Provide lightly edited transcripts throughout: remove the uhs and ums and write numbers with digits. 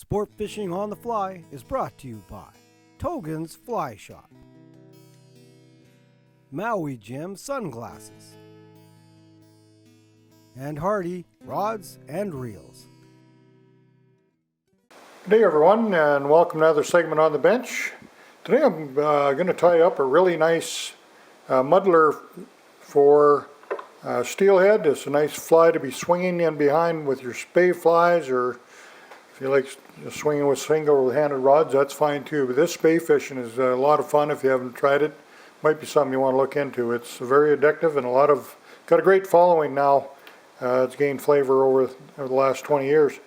Sport Fishing on the Fly is brought to you by Togens Fly Shop, Maui Jim Sunglasses, and Hardy Rods and Reels. Good day everyone, and welcome to another segment on the bench. Today I'm going to tie up a really nice muddler for steelhead. It's a nice fly to be swinging in behind with your spay flies, or if you like swinging with single-handed rods, that's fine too. But this spay fishing is a lot of fun if you haven't tried it. Might be something you want to look into. It's very addictive and got a great following now. It's gained flavor over the last 20 years.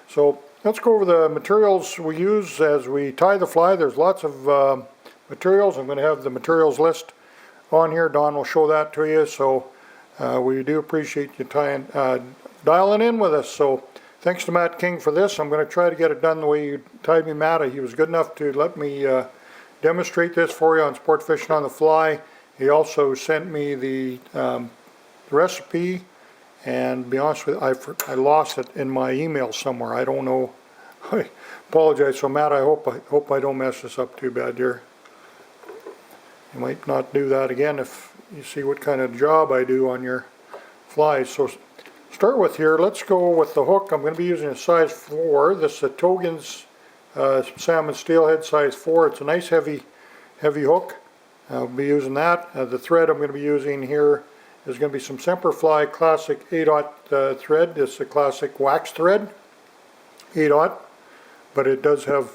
So let's go over the materials we use as we tie the fly. There's lots of materials. I'm going to have the materials list on here. Don will show that to you. So we do appreciate you dialing in with us. So thanks to Matt King for this. I'm going to try to get it done the way you tied me, Matt. He was good enough to let me demonstrate this for you on Sport Fishing on the Fly. He also sent me the recipe, and to be honest with you, I lost it in my email somewhere. I don't know. I apologize. So Matt, I hope I don't mess this up too bad, dear. You might not do that again if you see what kind of job I do on your flies. So start with here. Let's go with the hook. I'm going to be using a size 4. This is a Togens Salmon Steelhead size 4. It's a nice heavy hook. I'll be using that. The thread I'm going to be using here is going to be some Semperfli Classic 8/0 thread. This is a classic wax thread, 8/0, but it does have,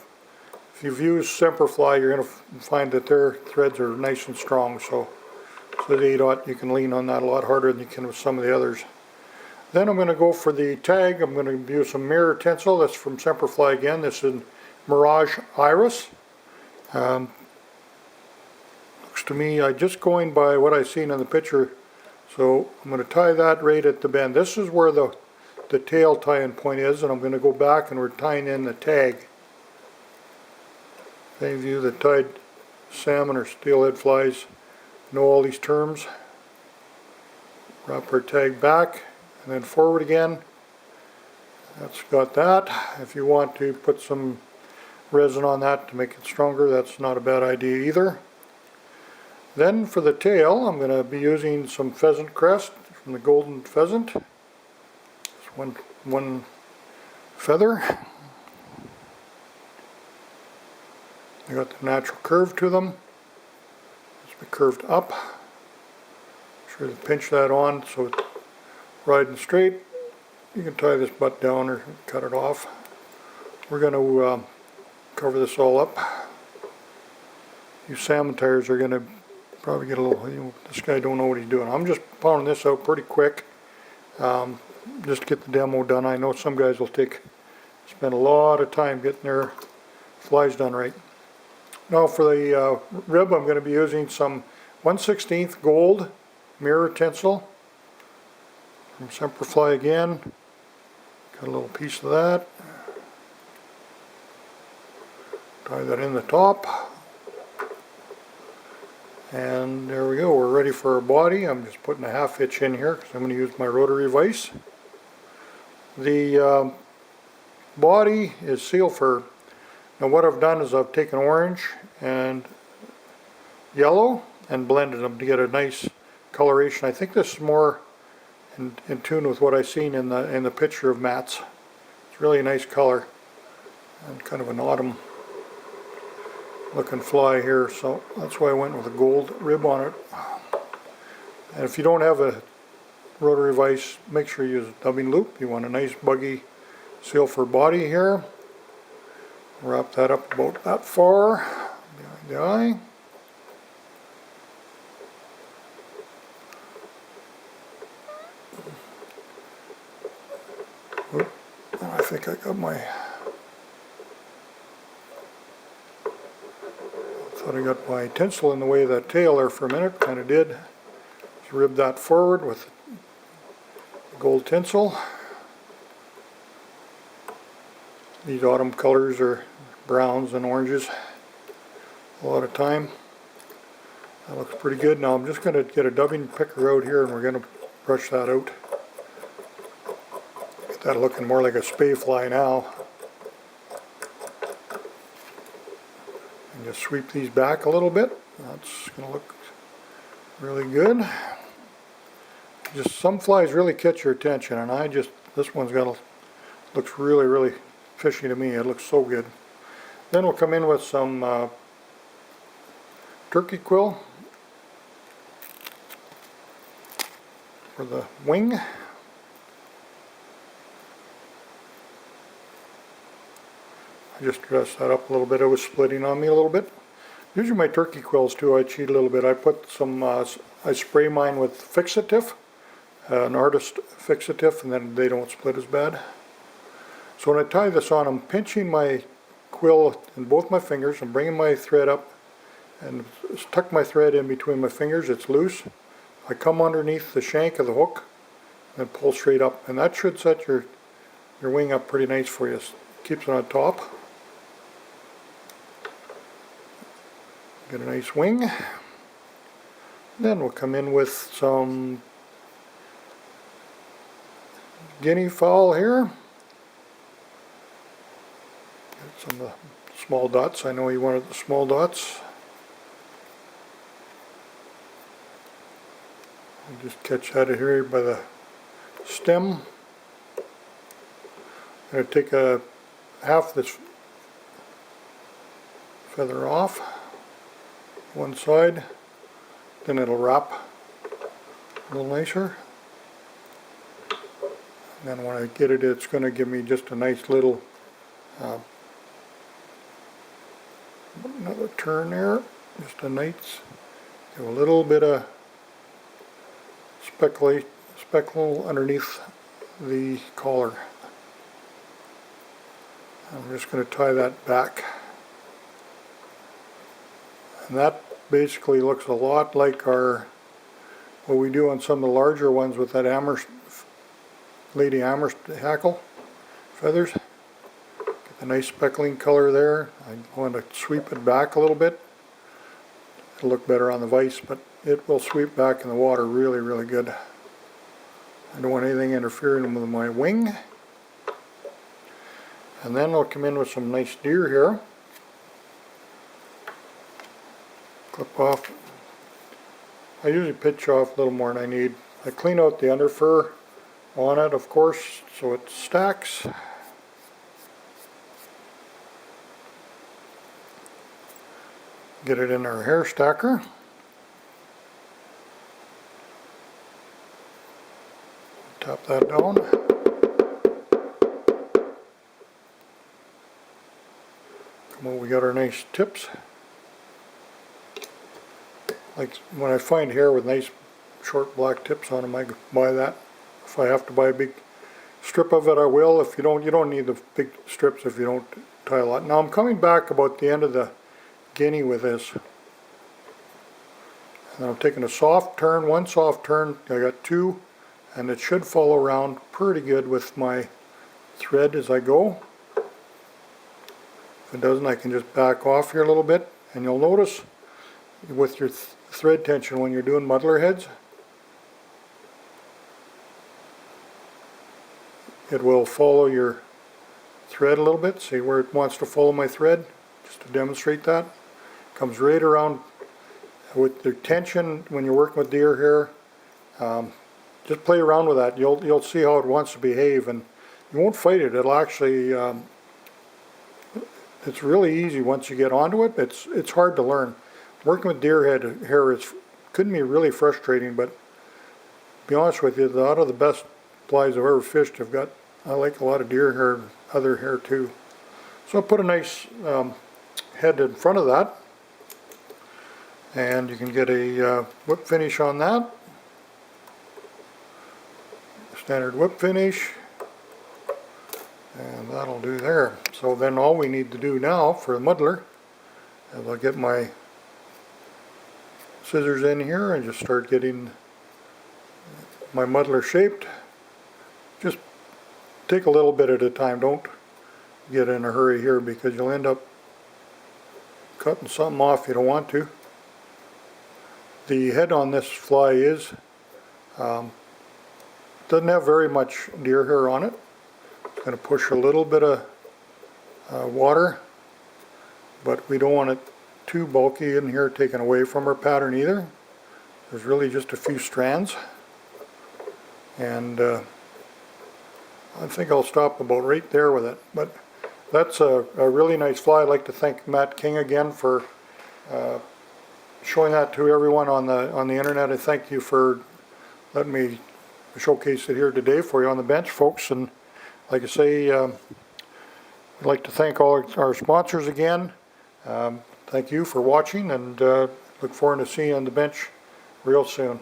if you've used Semperfli, you're going to find that their threads are nice and strong. So the 8/0, you can lean on that a lot harder than you can with some of the others. Then I'm going to go for the tag. I'm going to use some Mirror Tinsel. That's from Semperfli again. This is Mirage Iris. Looks to me, I'm just going by what I've seen in the picture. So I'm going to tie that right at the bend. This is where the tail tie-in point is, and I'm going to go back and we're tying in the tag. Any of you that tied salmon or steelhead flies know all these terms. Wrap our tag back and then forward again. That's got that. If you want to put some resin on that to make it stronger, that's not a bad idea either. Then for the tail, I'm going to be using some Pheasant Crest from the Golden Pheasant. It's one feather. They got the natural curve to them. It's be curved up. Be sure to pinch that on so it's riding straight. You can tie this butt down or cut it off. We're going to cover this all up. These salmon tires are going to probably get a little, this guy don't know what he's doing. I'm just pounding this out pretty quick, just to get the demo done. I know some guys will spend a lot of time getting their flies done right. Now for the rib, I'm going to be using some 1/16 gold Mirror Tinsel from Semperfli again. Got a little piece of that. Tie that in the top. And there we go, we're ready for our body. I'm just putting a 1/2 inch in here because I'm going to use my rotary vise. The body is seal fur. Now what I've done is I've taken orange and yellow and blended them to get a nice coloration. I think this is more in tune with what I've seen in the picture of Matt's. It's really a nice color and kind of an autumn looking fly here, so that's why I went with a gold rib on it. And if you don't have a rotary vise, make sure you use a dubbing loop. You want a nice buggy seal fur body here. Wrap that up about that far behind the eye. Oop, I think I got my, thought I got my tinsel in the way of that tail there for a minute, kind of did. Just rib that forward with gold tinsel. These autumn colors are browns and oranges a lot of time. That looks pretty good. Now I'm just going to get a dubbing picker out here and we're going to brush that out. Get that looking more like a spay fly now. And just sweep these back a little bit. That's going to look really good. Just some flies really catch your attention, and this one's looks really, really fishy to me. It looks so good. Then we'll come in with some turkey quill for the wing. I just dressed that up a little bit. It was splitting on me a little bit. Usually my turkey quills too, I cheat a little bit. I put some, I spray mine with fixative, an artist fixative, and then they don't split as bad. So when I tie this on, I'm pinching my quill in both my fingers. I'm bringing my thread up and tuck my thread in between my fingers. It's loose. I come underneath the shank of the hook and pull straight up, and that should set your wing up pretty nice for you. Keeps it on top. Get a nice wing. Then we'll come in with some guinea fowl here. Get some of the small dots. I know you wanted the small dots. I'll just catch that here by the stem. I'm going to take half this feather off one side, then it'll wrap a little nicer. And then when I get it, it's going to give me just a nice little another turn there, just a nice, give a little bit of speckle underneath the collar. I'm just going to tie that back. And that basically looks a lot like what we do on some of the larger ones with that Lady Amherst hackle feathers. Get the nice speckling color there. I want to sweep it back a little bit. It'll look better on the vise, but it will sweep back in the water really, really good. I don't want anything interfering with my wing. And then I'll come in with some nice deer here. Clip off. I usually pitch off a little more than I need. I clean out the under fur on it, of course, so it stacks. Get it in our hair stacker. Tap that down. Come on, we got our nice tips. Like when I find hair with nice short black tips on them, I buy that. If I have to buy a big strip of it, I will. If you don't need the big strips if you don't tie a lot. Now I'm coming back about the end of the Guinea with this. And I'm taking a soft turn, one soft turn. I got two, and it should follow around pretty good with my thread as I go. If it doesn't, I can just back off here a little bit, and you'll notice with your thread tension when you're doing muddler heads, it will follow your thread a little bit. See where it wants to follow my thread? Just to demonstrate that. Comes right around with the tension when you're working with deer hair. Just play around with that. You'll see how it wants to behave, and you won't fight it. It'll actually it's really easy once you get onto it. It's hard to learn. Working with deer hair couldn't be really frustrating, but to be honest with you, a lot of the best flies I've ever fished I like a lot of deer hair and other hair too. So I put a nice head in front of that, and you can get a whip finish on that. Standard whip finish, and that'll do there. So then all we need to do now for the muddler is I'll get my scissors in here and just start getting my muddler shaped. Just take a little bit at a time. Don't get in a hurry here because you'll end up cutting something off you don't want to. The head on this fly doesn't have very much deer hair on it. It's going to push a little bit of water, but we don't want it too bulky in here, taken away from her pattern either. There's really just a few strands, and I think I'll stop about right there with it. But that's a really nice fly. I'd like to thank Matt King again for showing that to everyone on the internet. I thank you for letting me showcase it here today for you on the bench, folks. And like I say, I'd like to thank all our sponsors again. Thank you for watching, and look forward to seeing you on the bench real soon.